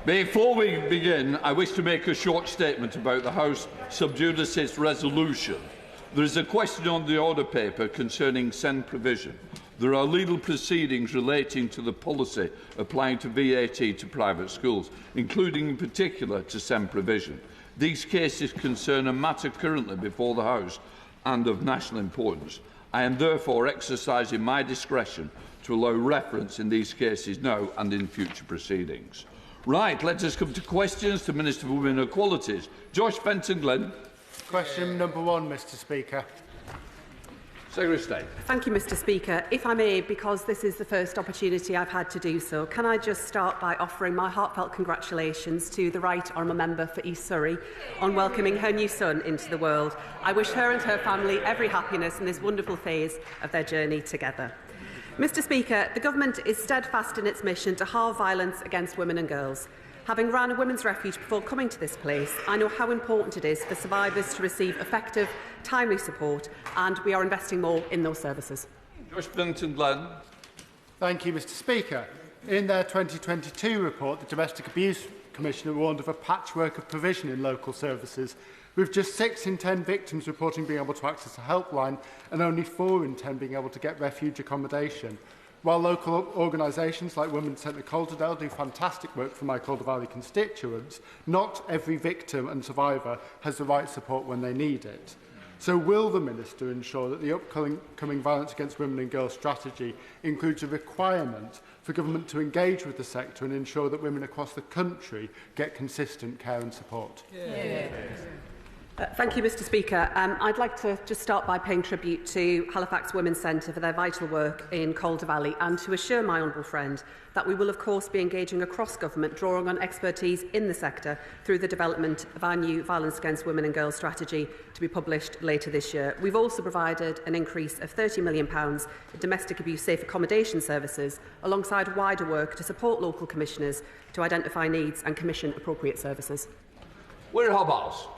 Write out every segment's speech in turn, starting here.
Before we begin, I wish to make a short statement about the House sub judice resolution. There is a question on the order paper concerning SEND provision. There are legal proceedings relating to the policy applying to VAT to private schools, including in particular to SEND provision. These cases concern a matter currently before the House and of national importance. I am therefore exercising my discretion to allow reference in these cases now and in future proceedings. Right, let us come to questions to Minister for Women and Equalities. Josh Fenton-Glynn. Question number 1, Mr Speaker. Secretary of State. Thank you, Mr Speaker. If I may, because this is the first opportunity I've had to do so, can I just start by offering my heartfelt congratulations to the Right Honourable Member for East Surrey on welcoming her new son into the world. I wish her and her family every happiness in this wonderful phase of their journey together. Mr Speaker, the Government is steadfast in its mission to halve violence against women and girls. Having run a women's refuge before coming to this place, I know how important it is for survivors to receive effective, timely support, and we are investing more in those services. Josh Fenton-Glynn. Thank you, Mr Speaker. In their 2022 report, the Domestic Abuse Commissioner warned of a patchwork of provision in local services, with just 6 in 10 victims reporting being able to access a helpline and only 4 in 10 being able to get refuge accommodation. While local organisations like Women's Centre Calder do fantastic work for my Calder Valley constituents, not every victim and survivor has the right support when they need it. So will the Minister ensure that the upcoming Violence Against Women and Girls strategy includes a requirement for government to engage with the sector and ensure that women across the country get consistent care and support? Thank you, Mr Speaker. I'd like to just start by paying tribute to Halifax Women's Centre for their vital work in Calder Valley and to assure my honourable friend that we will of course be engaging across government, drawing on expertise in the sector through the development of our new Violence Against Women and Girls strategy to be published later this year. We've also provided an increase of £30 million in domestic abuse safe accommodation services alongside wider work to support local commissioners to identify needs and commission appropriate services. Wera Hobhouse.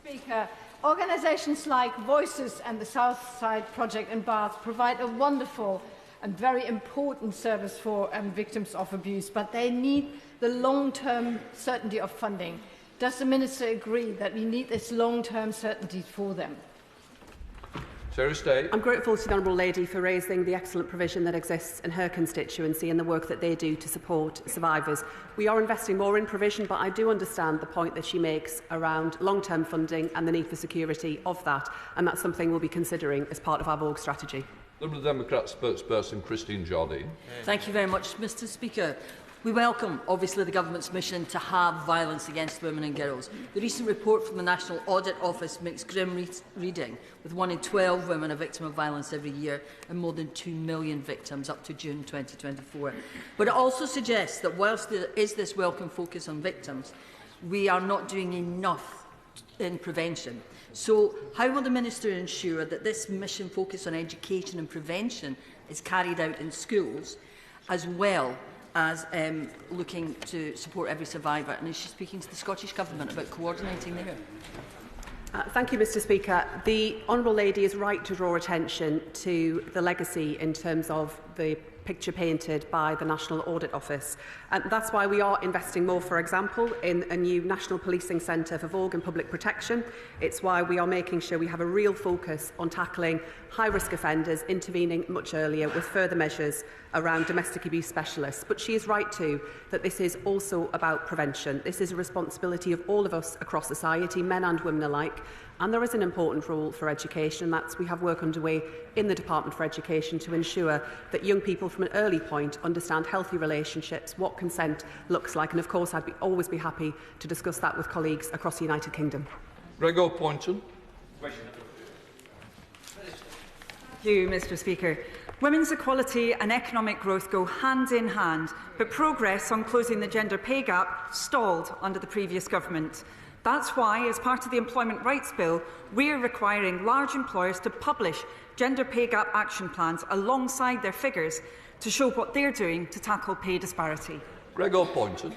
Speaker, organisations like Voices and the Southside Project in Bath provide a wonderful and very important service for victims of abuse, but they need the long-term certainty of funding. Does the Minister agree that we need this long-term certainty for them? Secretary of State. I'm grateful to the Honourable Lady for raising the excellent provision that exists in her constituency and the work that they do to support survivors. We are investing more in provision, but I do understand the point that she makes around long-term funding and the need for security of that, and that's something we'll be considering as part of our Vogue strategy. Liberal Democrat spokesperson Christine Jardine. Thank you very much, Mr Speaker. We welcome, obviously, the Government's mission to halve violence against women and girls. The recent report from the National Audit Office makes grim reading, with 1 in 12 women a victim of violence every year and more than 2 million victims up to June 2024. But it also suggests that whilst there is this welcome focus on victims, we are not doing enough in prevention. So how will the Minister ensure that this mission focus on education and prevention is carried out in schools, as well as looking to support every survivor? And is she speaking to the Scottish Government about coordinating there? Thank you, Mr Speaker. The Honourable Lady is right to draw attention to the legacy in terms of the picture painted by the National Audit Office. And that's why we are investing more, for example, in a new National Policing Centre for Vogue and Public Protection. It's why we are making sure we have a real focus on tackling high-risk offenders, intervening much earlier with further measures around domestic abuse specialists. But she is right too that this is also about prevention. This is a responsibility of all of us across society, men and women alike. And there is an important role for education, and that's we have work underway in the Department for Education to ensure that young people from an early point understand healthy relationships, what consent looks like, and of course I'd always be happy to discuss that with colleagues across the United Kingdom. Gregor Poynton. Thank you, Mr Speaker. Women's equality and economic growth go hand in hand, but progress on closing the gender pay gap stalled under the previous government. That's why, as part of the Employment Rights Bill, we are requiring large employers to publish gender pay gap action plans alongside their figures to show what they're doing to tackle pay disparity. Gregor Poynton.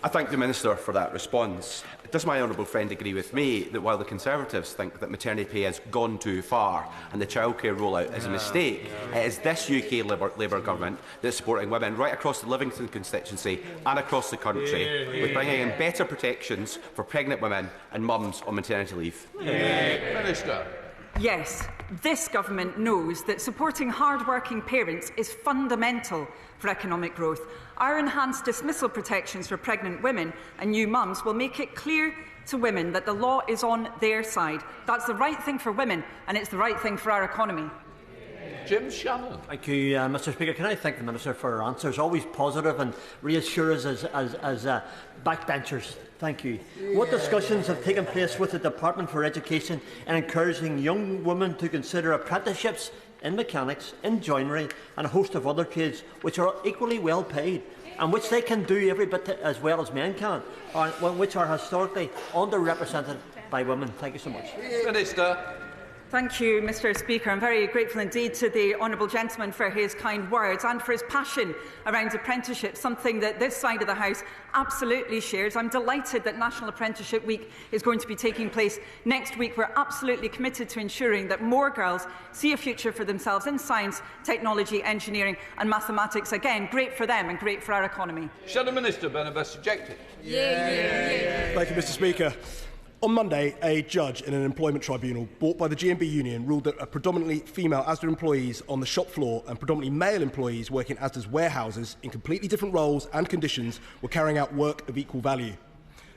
I thank the Minister for that response. Does my honourable friend agree with me that while the Conservatives think that maternity pay has gone too far and the childcare rollout is a mistake, it is this UK Labour government that is supporting women right across the Livingston constituency and across the country with bringing in better protections for pregnant women and mums on maternity leave? Minister. Yes, this government knows that supporting hard-working parents is fundamental for economic growth. Our enhanced dismissal protections for pregnant women and new mums will make it clear to women that the law is on their side. That's the right thing for women, and it's the right thing for our economy. Jim Shannon. Thank you, Mr. Speaker. Can I thank the Minister for her answers? Always positive and reassure us as backbenchers. Thank you. What discussions have taken place with the Department for Education in encouraging young women to consider apprenticeships in mechanics, in joinery and a host of other trades which are equally well paid and which they can do every bit as well as men can, which are historically underrepresented by women? Thank you so much. Minister. Thank you, Mr. Speaker. I'm very grateful indeed to the honourable gentleman for his kind words and for his passion around apprenticeship, something that this side of the House absolutely shares. I'm delighted that National Apprenticeship Week is going to be taking place next week. We're absolutely committed to ensuring that more girls see a future for themselves in science, technology, engineering and mathematics. Again, great for them and great for our economy. Shadow Minister Benabest ejected. Thank you, Mr. Speaker. On Monday, a judge in an employment tribunal bought by the GMB union ruled that predominantly female Asda employees on the shop floor and predominantly male employees working Asda's warehouses in completely different roles and conditions were carrying out work of equal value.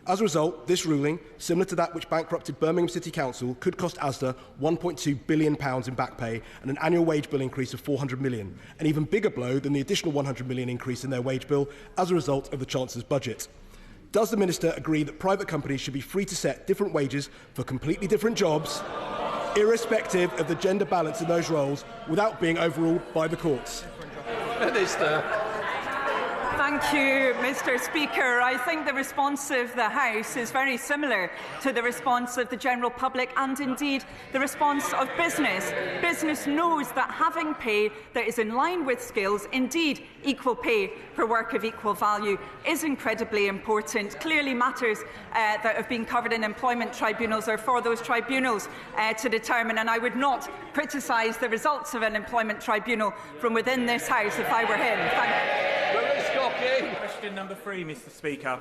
As a result, this ruling, similar to that which bankrupted Birmingham City Council, could cost Asda £1.2 billion in back pay and an annual wage bill increase of £400 million, an even bigger blow than the additional £100 million increase in their wage bill as a result of the Chancellor's budget. Does the Minister agree that private companies should be free to set different wages for completely different jobs, irrespective of the gender balance in those roles, without being overruled by the courts? Minister. Thank you, Mr. Speaker. I think the response of the House is very similar to the response of the general public and indeed the response of business. Business knows that having pay that is in line with skills, indeed equal pay for work of equal value, is incredibly important. Clearly matters that have been covered in employment tribunals are for those tribunals to determine, and I would not criticise the results of an employment tribunal from within this House if I were him. Thank you. Question number 3, Mr. Speaker.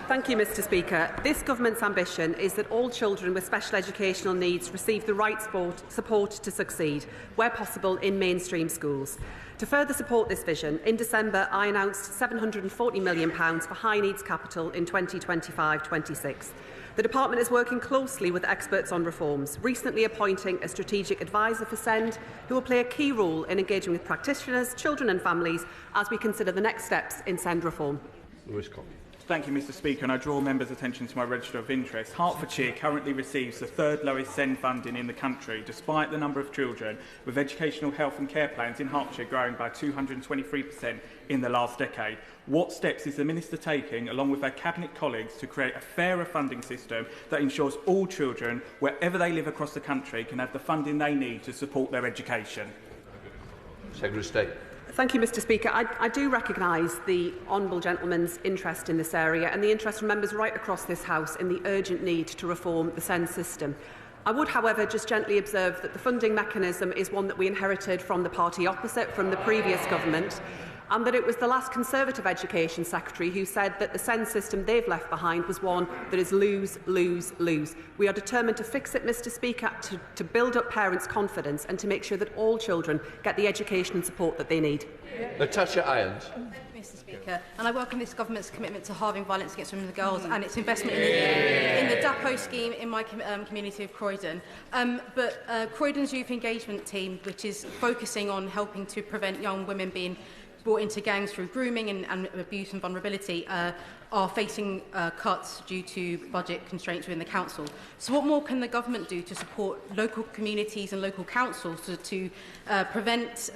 Thank you, Mr. Speaker. This government's ambition is that all children with special educational needs receive the right support to succeed, where possible, in mainstream schools. To further support this vision, in December I announced £740 million for high needs capital in 2025-26. The Department is working closely with experts on reforms, recently appointing a strategic advisor for SEND, who will play a key role in engaging with practitioners, children and families as we consider the next steps in SEND reform. Thank you, Mr. Speaker, and I draw members' attention to my register of interest. Hertfordshire currently receives the third lowest SEND funding in the country, despite the number of children with educational health and care plans in Hertfordshire growing by 223% in the last decade. What steps is the Minister taking, along with her Cabinet colleagues, to create a fairer funding system that ensures all children, wherever they live across the country, can have the funding they need to support their education? Secretary of State. Thank you, Mr. Speaker. I do recognise the honourable gentleman's interest in this area and the interest from members right across this House in the urgent need to reform the SEND system. I would, however, just gently observe that the funding mechanism is one that we inherited from the party opposite, from the previous government, and that it was the last Conservative Education Secretary who said that the SEND system they've left behind was one that is lose, lose, lose. We are determined to fix it, Mr. Speaker, to build up parents' confidence and to make sure that all children get the education and support that they need. Natasha Irons. Mr. Speaker, and I welcome this government's commitment to halving violence against women and girls and its investment in the DAPO scheme in my community of Croydon. But Croydon's youth engagement team, which is focusing on helping to prevent young women being brought into gangs through grooming and abuse and vulnerability, are facing cuts due to budget constraints within the council. So what more can the government do to support local communities and local councils to prevent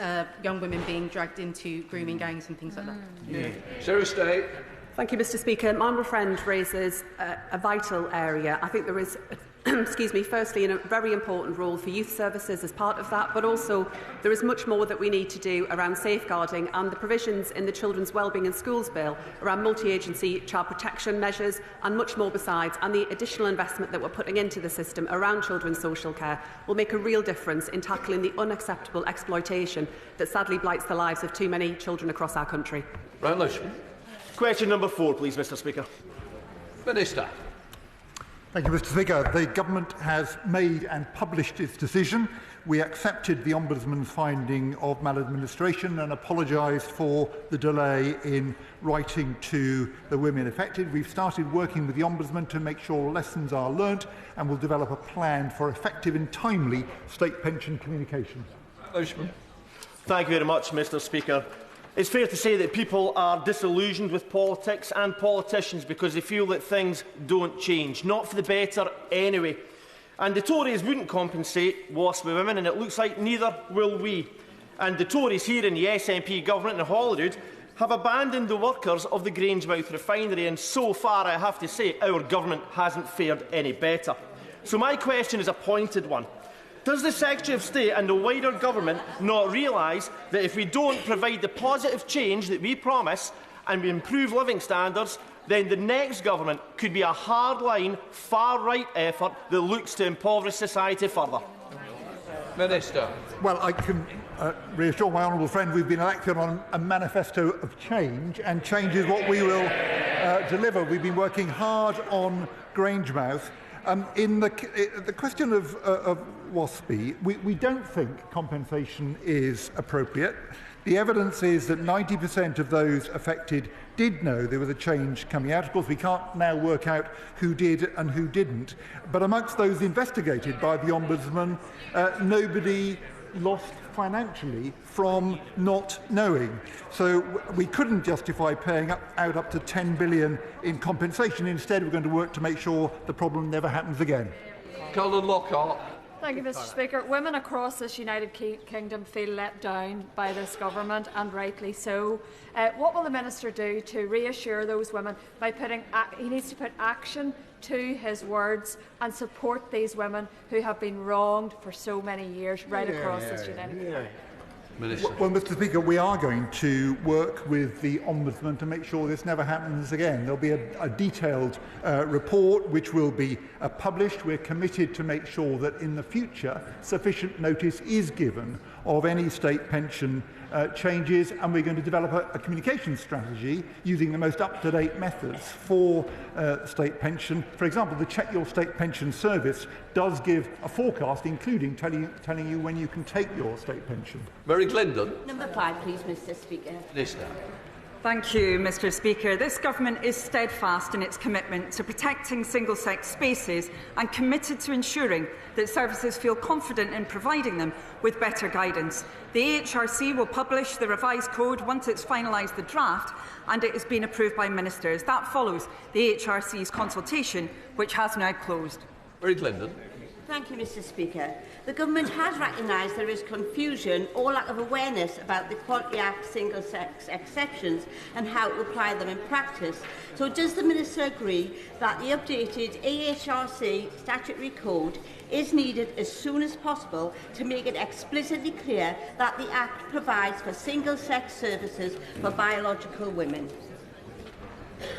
young women being dragged into grooming gangs and things like that? Secretary of State. Thank you, Mr. Speaker. My friend raises a vital area. I think there is excuse me, firstly, in a very important role for youth services as part of that, but also there is much more that we need to do around safeguarding and the provisions in the Children's Wellbeing in Schools Bill around multi-agency child protection measures and much more besides, and the additional investment that we're putting into the system around children's social care will make a real difference in tackling the unacceptable exploitation that sadly blights the lives of too many children across our country. Anneliese. Question number 4, please, Mr. Speaker. Minister. Thank you, Mr. Speaker. The Government has made and published its decision. We accepted the Ombudsman's finding of maladministration and apologised for the delay in writing to the women affected. We've started working with the Ombudsman to make sure lessons are learnt and will develop a plan for effective and timely state pension communications. Thank you very much, Mr. Speaker. It's fair to say that people are disillusioned with politics and politicians because they feel that things don't change, not for the better anyway. And the Tories wouldn't compensate WASP with women, and it looks like neither will we. And the Tories here in the SNP government in Holyrood have abandoned the workers of the Grangemouth refinery, and so far I have to say our government hasn't fared any better. So my question is a pointed one. Does the Secretary of State and the wider government not realise that if we don't provide the positive change that we promise and we improve living standards, then the next government could be a hardline, far-right effort that looks to impoverish society further? Minister. Well, I can reassure my honourable friend we've been elected on a manifesto of change, and change is what we will deliver. We've been working hard on Grangemouth. In the question of WASPI, we don't think compensation is appropriate. The evidence is that 90% of those affected did know there was a change coming out. Of course, we can't now work out who did and who didn't. But amongst those investigated by the Ombudsman, nobody lost financially from not knowing. So we couldn't justify paying out up to 10 billion in compensation. Instead, we're going to work to make sure the problem never happens again. Calder Lockhart. Thank you, Mr. Speaker. Women across this United Kingdom feel let down by this government, and rightly so. What will the Minister do to reassure those women by he needs to put action to his words and support these women who have been wronged for so many years right across this United Kingdom? Well, Mr. Speaker, we are going to work with the Ombudsman to make sure this never happens again. There will be a detailed report which will be published. We're committed to make sure that in the future sufficient notice is given of any state pension changes, and we're going to develop a communication strategy using the most up-to-date methods for state pension. For example, the Check Your State Pension Service does give a forecast, including telling you when you can take your state pension. Mary Glendon. Number 5, please, Mr. Speaker. Minister. Thank you, Mr. Speaker. This government is steadfast in its commitment to protecting single-sex spaces and committed to ensuring that services feel confident in providing them with better guidance. The AHRC will publish the revised code once it's finalised the draft and it has been approved by ministers. That follows the AHRC's consultation, which has now closed. Mary Glendon. Thank you, Mr. Speaker. The Government has recognised there is confusion or lack of awareness about the Equality Act single-sex exceptions and how to apply them in practice. So does the Minister agree that the updated AHRC statutory code is needed as soon as possible to make it explicitly clear that the Act provides for single-sex services for biological women?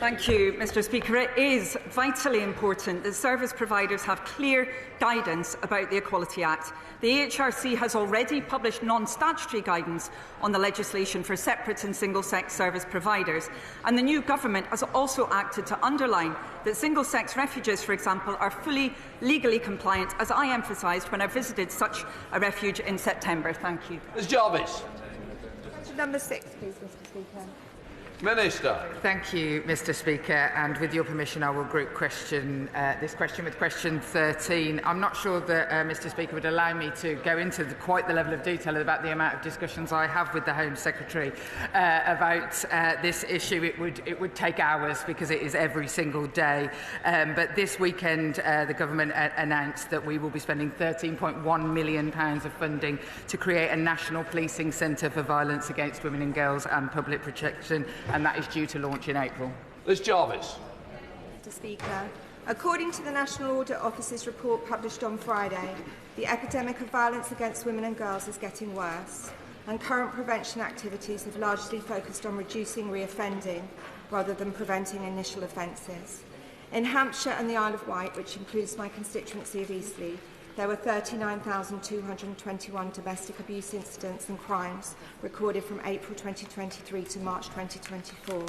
Thank you, Mr. Speaker. It is vitally important that service providers have clear guidance about the Equality Act. The AHRC has already published non-statutory guidance on the legislation for separate and single-sex service providers, and the new government has also acted to underline that single-sex refuges, for example, are fully legally compliant, as I emphasised when I visited such a refuge in September. Thank you. Ms Jarvis. Number 6, please, Mr. Speaker. Minister. Thank you, Mr. Speaker, and with your permission I will group this question with question 13. I'm not sure that Mr. Speaker would allow me to go into quite the level of detail about the amount of discussions I have with the Home Secretary about this issue. It would take hours because it is every single day. But this weekend the government announced that we will be spending £13.1 million of funding to create a national policing centre for violence against women and girls and public protection, and that is due to launch in April. Liz Jarvis. Mr. Speaker, According to the National Audit Office's report published on Friday, the epidemic of violence against women and girls is getting worse, and current prevention activities have largely focused on reducing reoffending rather than preventing initial offences. In Hampshire and the Isle of Wight, which includes my constituency of Eastleigh, there were 39,221 domestic abuse incidents and crimes recorded from April 2023 to March 2024.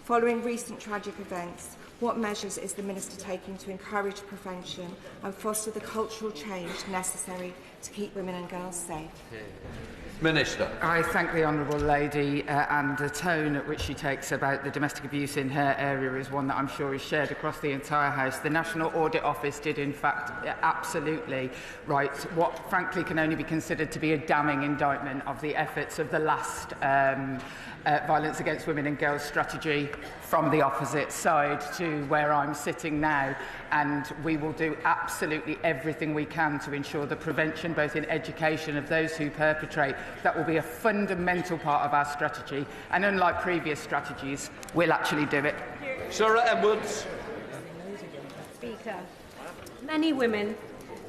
Following recent tragic events, what measures is the Minister taking to encourage prevention and foster the cultural change necessary to keep women and girls safe? Minister. I thank the Honourable Lady, and the tone at which she takes about the domestic abuse in her area is one that I'm sure is shared across the entire House. The National Audit Office did, in fact, absolutely write what frankly can only be considered to be a damning indictment of the efforts of the last violence against women and girls strategy from the opposite side to where I'm sitting now, and we will do absolutely everything we can to ensure the prevention, both in education of those who perpetrate. That will be a fundamental part of our strategy, and unlike previous strategies, we'll actually do it. Sarah Edwards. Speaker, many women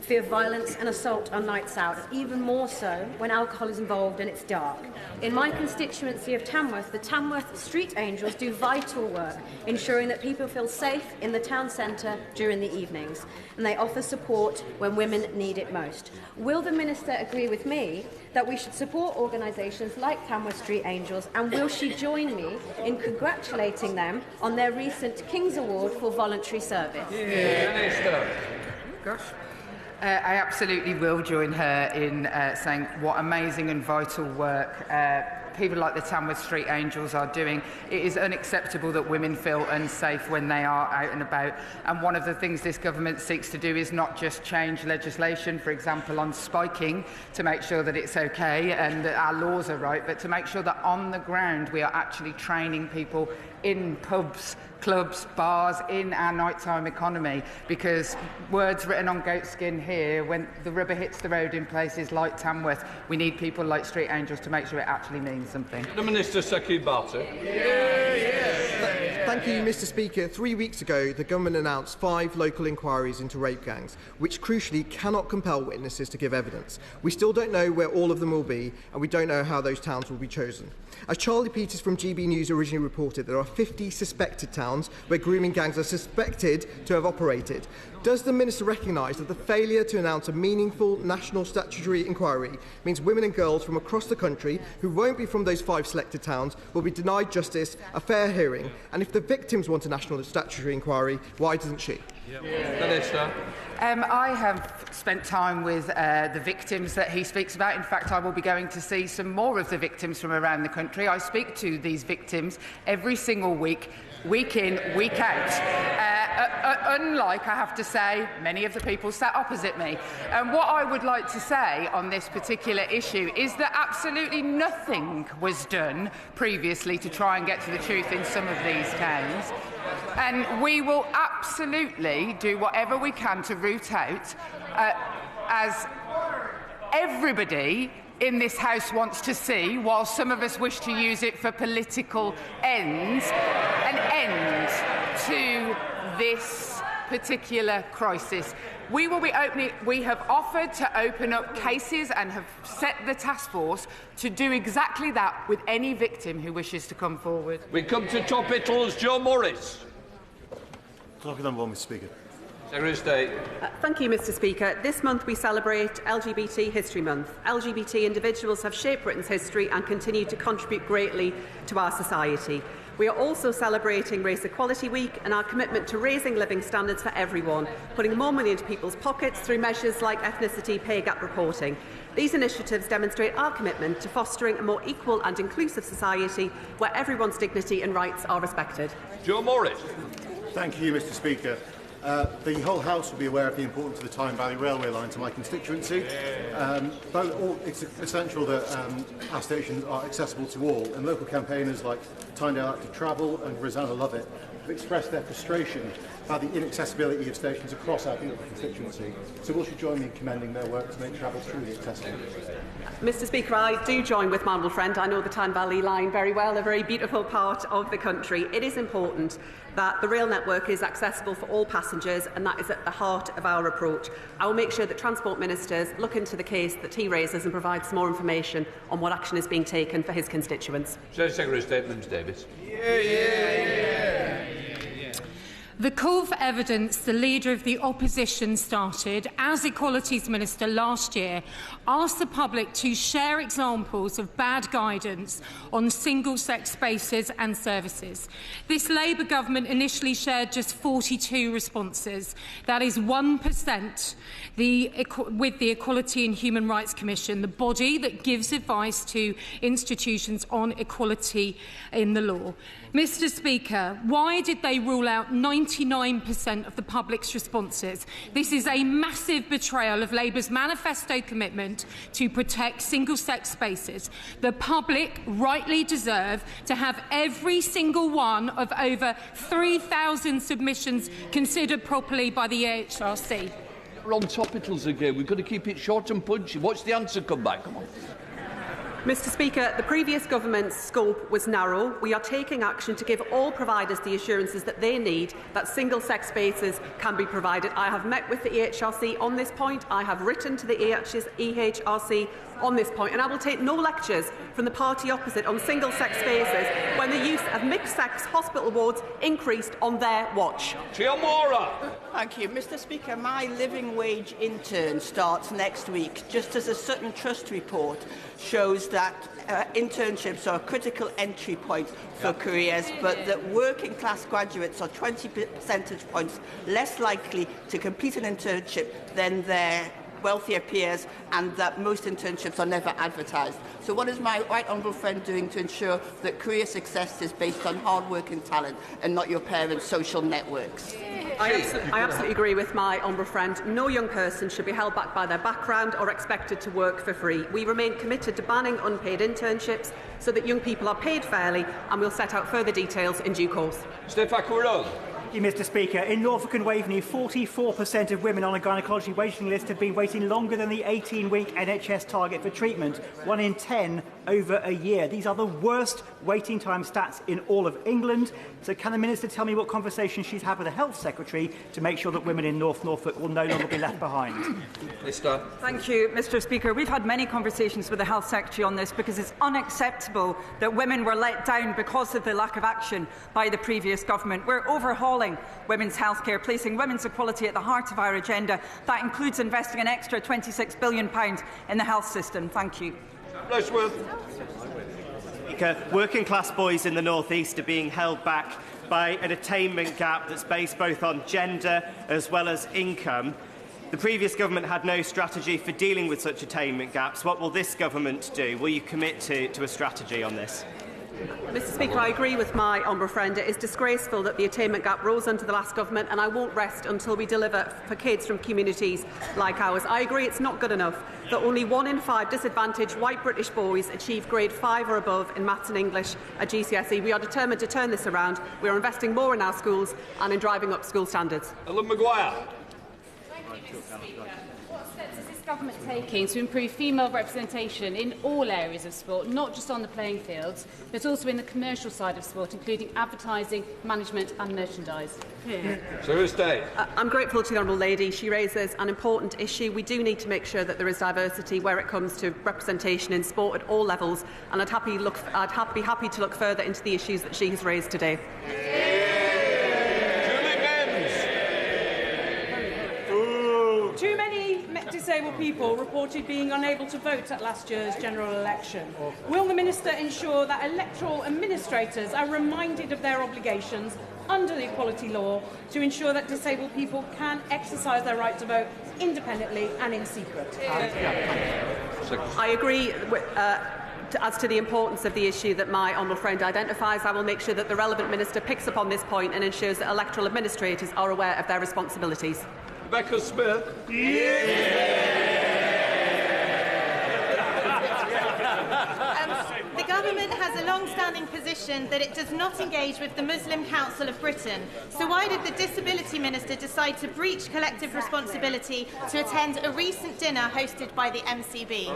fear violence and assault on nights out, even more so when alcohol is involved and it's dark. In my constituency of Tamworth, the Tamworth Street Angels do vital work, ensuring that people feel safe in the town centre during the evenings, and they offer support when women need it most. Will the Minister agree with me that we should support organisations like Tamworth Street Angels, and will she join me in congratulating them on their recent King's Award for voluntary service? Minister. Gosh. I absolutely will join her in saying what amazing and vital work people like the Tamworth Street Angels are doing. It is unacceptable that women feel unsafe when they are out and about, and one of the things this government seeks to do is not just change legislation, for example on spiking, to make sure that it's okay and that our laws are right, but to make sure that on the ground we are actually training people in pubs, clubs, bars, in our nighttime economy, because words written on goatskin here, when the rubber hits the road in places like Tamworth, we need people like Street Angels to make sure it actually means something. The Minister, Saki Barty. Thank you, Mr. Speaker. 3 weeks ago, the government announced 5 local inquiries into rape gangs, which crucially cannot compel witnesses to give evidence. We still don't know where all of them will be, and we don't know how those towns will be chosen. As Charlie Peters from GB News originally reported, there are 50 suspected towns where grooming gangs are suspected to have operated. Does the Minister recognise that the failure to announce a meaningful national statutory inquiry means women and girls from across the country, who won't be from those 5 selected towns, will be denied justice, a fair hearing? And if the victims want a national statutory inquiry, why doesn't she? Minister. I have spent time with the victims that he speaks about. In fact, I will be going to see some more of the victims from around the country. I speak to these victims every single week, week in, week out. Unlike, I have to say, many of the people sat opposite me. And what I would like to say on this particular issue is that absolutely nothing was done previously to try and get to the truth in some of these towns. And we will absolutely do whatever we can to root out, as everybody in this House wants to see, while some of us wish to use it for political ends, an end to this particular crisis. We will be opening. We have offered to open up cases and have set the task force to do exactly that with any victim who wishes to come forward. We come to top Ittles, Joe Morris. Talking on one, Mr. Speaker. Secretary of State. Thank you, Mr. Speaker. This month we celebrate LGBT History Month. LGBT individuals have shaped Britain's history and continue to contribute greatly to our society. We are also celebrating Race Equality Week and our commitment to raising living standards for everyone, putting more money into people's pockets through measures like ethnicity pay gap reporting. These initiatives demonstrate our commitment to fostering a more equal and inclusive society where everyone's dignity and rights are respected. Joe Morris. Thank you, Mr. Speaker. The whole House will be aware of the importance of the Tyne Valley Railway line to my constituency. It's essential that our stations are accessible to all, and local campaigners like Tynedale Active Travel and Rosanna Lovett have expressed their frustration about the inaccessibility of stations across our beautiful constituency. So will she join me in commending their work to make travel truly accessible? Mr. Speaker, I do join with my honourable friend. I know the Tyne Valley line very well, a very beautiful part of the country. It is important that the rail network is accessible for all passengers passengers, and that is at the heart of our approach. I will make sure that Transport Ministers look into the case that he raises and provide some more information on what action is being taken for his constituents. Secretary of State, Ms Davis. The call for evidence the Leader of the Opposition started as Equalities Minister last year asked the public to share examples of bad guidance on single-sex spaces and services. This Labour government initially shared just 42 responses. That is 1% with the Equality and Human Rights Commission, the body that gives advice to institutions on equality in the law. Mr Speaker, why did they rule out 99% of the public's responses? This is a massive betrayal of Labour's manifesto commitment to protect single-sex spaces. The public rightly deserve to have every single one of over 3,000 submissions considered properly by the EHRC. We're on topicals again. We've got to keep it short and punchy. What's the answer? Come back. Come on. Mr Speaker, the previous government's scope was narrow. We are taking action to give all providers the assurances that they need that single-sex spaces can be provided. I have met with the EHRC on this point. I have written to the EHRC on this point, and I will take no lectures from the party opposite on single-sex spaces when the use of mixed-sex hospital wards increased on their watch. Thank you. Mr Speaker, my living wage intern starts next week, just as a Sutton Trust report shows that internships are a critical entry point for careers, but that working-class graduates are 20 percentage points less likely to complete an internship than their wealthier peers, and that most internships are never advertised. So what is my right honourable friend doing to ensure that career success is based on hard work and talent and not your parents' social networks? I absolutely agree with my honourable friend. No young person should be held back by their background or expected to work for free. We remain committed to banning unpaid internships so that young people are paid fairly, and we'll set out further details in due course. Thank you, Mr Speaker. In Norfolk and Waveney, 44% of women on a gynaecology waiting list have been waiting longer than the 18-week NHS target for treatment, 1 in 10 over a year. These are the worst waiting time stats in all of England. So can the Minister tell me what conversations she's had with the Health Secretary to make sure that women in North Norfolk will no longer be left behind? Thank you, Mr Speaker. We've had many conversations with the Health Secretary on this because it's unacceptable that women were let down because of the lack of action by the previous government. We're overhauling women's healthcare, placing women's equality at the heart of our agenda. That includes investing an extra £26 billion in the health system. Thank you. Working class boys in the North East are being held back by an attainment gap that's based both on gender as well as income. The previous government had no strategy for dealing with such attainment gaps. What will this government do? Will you commit to a strategy on this? Mr Speaker, I agree with my honourable friend. It is disgraceful that the attainment gap rose under the last government, and I won't rest until we deliver for kids from communities like ours. I agree it's not good enough that only 1 in 5 disadvantaged white British boys achieve grade 5 or above in maths and English at GCSE. We are determined to turn this around. We are investing more in our schools and in driving up school standards. Ellen Maguire. Thank you, Mr Speaker. What steps is this government taking to improve female representation in all areas of sport, not just on the playing fields, but also in the commercial side of sport, including advertising, management and merchandise? I'm grateful to the Honourable Lady. She raises an important issue. We do need to make sure that there is diversity where it comes to representation in sport at all levels, and I'd be happy to look further into the issues that she has raised today. Too many disabled people reported being unable to vote at last year's general election. Will the Minister ensure that electoral administrators are reminded of their obligations under the Equality Law to ensure that disabled people can exercise their right to vote independently and in secret? I agree with, as to the importance of the issue that my honourable friend identifies. I will make sure that the relevant minister picks up on this point and ensures that electoral administrators are aware of their responsibilities. Rebecca Smith. The government has a long-standing position that it does not engage with the Muslim Council of Britain. So why did the Disability Minister decide to breach collective responsibility to attend a recent dinner hosted by the MCB?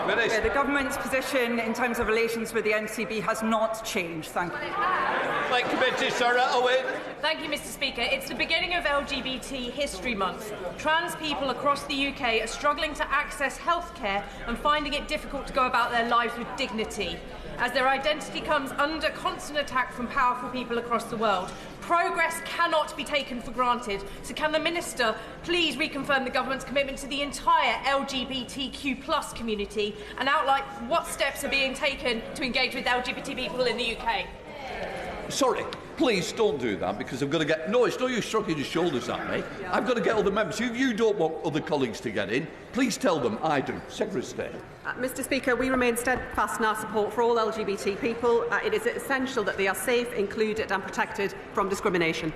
The government's position in terms of relations with the NCB has not changed. Thank you. Committee, Sarah Owen. Thank you, Mr. Speaker. It's the beginning of LGBT History Month. Trans people across the UK are struggling to access healthcare and finding it difficult to go about their lives with dignity, as their identity comes under constant attack from powerful people across the world. Progress cannot be taken for granted. So can the Minister please reconfirm the government's commitment to the entire LGBTQ+ community and outline what steps are being taken to engage with LGBT people in the UK? Sorry, please don't do that, because I've got to get... No, it's no use shrugging your shoulders at me. I've got to get other members. If you don't want other colleagues to get in, please tell them I do. Secretary of State. Mr. Speaker, we remain steadfast in our support for all LGBT people. It is essential that they are safe, included and protected from discrimination.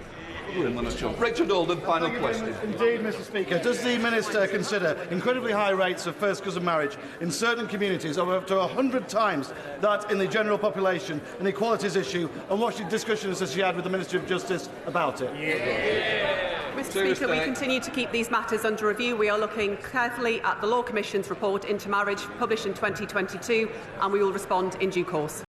Richard Alden, final question. Indeed, Mr. Speaker. Does the Minister consider incredibly high rates of first cousin marriage in certain communities of up to 100 times that in the general population, an equalities issue, and what discussions has she had with the Minister of Justice about it? Mr. Speaker, we continue to keep these matters under review. We are looking carefully at the Law Commission's report into marriage, published in 2022, and we will respond in due course.